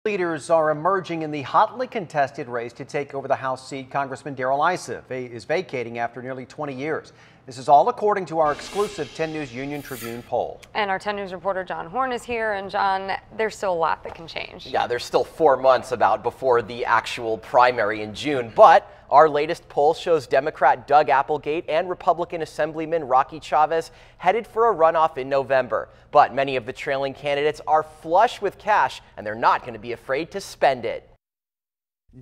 Leaders are emerging in the hotly contested race to take over the House seat Congressman Issa is vacating after nearly 20 years. This is all according to our exclusive 10 News Union Tribune poll. And our 10 News reporter John Horn is here. And John, there's still a lot that can change. Yeah, there's still 4 months before the actual primary in June. But our latest poll shows Democrat Doug Applegate and Republican Assemblyman Chavez headed for a runoff in November. But many of the trailing candidates are flush with cash, and they're not going to be afraid to spend it.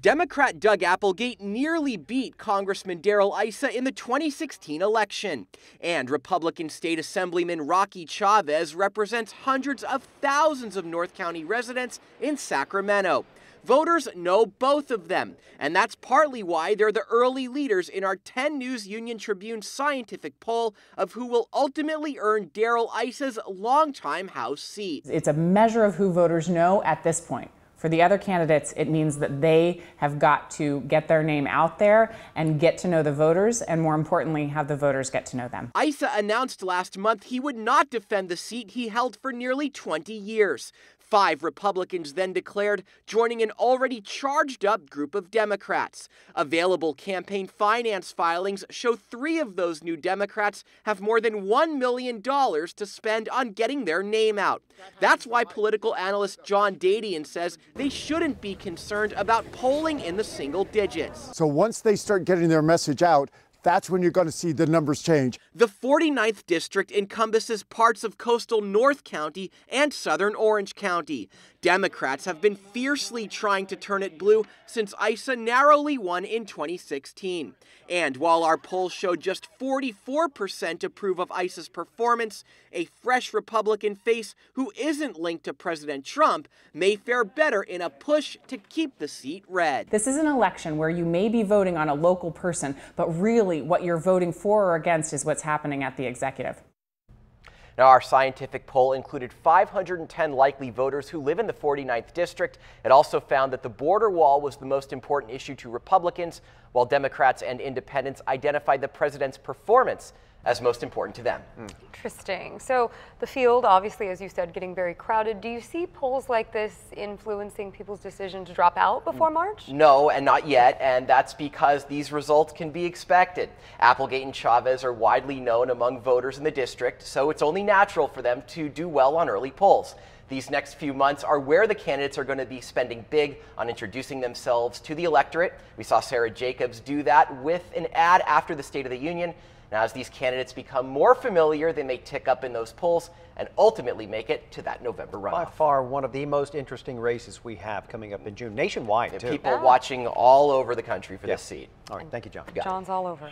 Democrat Doug Applegate nearly beat Congressman Issa in the 2016 election. And Republican State Assemblyman Chavez represents hundreds of thousands of North County residents in Sacramento. Voters know both of them, and that's partly why they're the early leaders in our 10 News Union Tribune scientific poll of who will ultimately earn Issa's longtime House seat. It's a measure of who voters know at this point. For the other candidates, it means that they have got to get their name out there and get to know the voters, and more importantly, have the voters get to know them. Issa announced last month he would not defend the seat he held for nearly 20 years. 5 Republicans then declared, joining an already charged-up group of Democrats. Available campaign finance filings show 3 of those new Democrats have more than $1 million to spend on getting their name out. That's why political analyst John Dadian says they shouldn't be concerned about polling in the single digits. So once they start getting their message out, that's when you're going to see the numbers change. The 49th district encompasses parts of coastal North County and southern Orange County. Democrats have been fiercely trying to turn it blue since Issa narrowly won in 2016. And while our polls show just 44% approve of Issa's performance, a fresh Republican face who isn't linked to President Trump may fare better in a push to keep the seat red. This is an election where you may be voting on a local person, but really what you're voting for or against is what's happening at the executive. Now, our scientific poll included 510 likely voters who live in the 49th district. It also found that the border wall was the most important issue to Republicans, while Democrats and independents identified the president's performance as most important to them. Interesting. So the field, obviously, as you said, getting very crowded. Do you see polls like this influencing people's decision to drop out before March? No, and not yet, and that's because these results can be expected. Applegate and Chavez are widely known among voters in the district, so it's only natural for them to do well on early polls. These next few months are where the candidates are going to be spending big on introducing themselves to the electorate. We saw Sarah Jacobs do that with an ad after the State of the Union. Now, as these candidates become more familiar, they may tick up in those polls and ultimately make it to that November runoff. By far one of the most interesting races we have coming up in June, nationwide, too. People watching all over the country for this seat. All right, thank you, John. John's all over.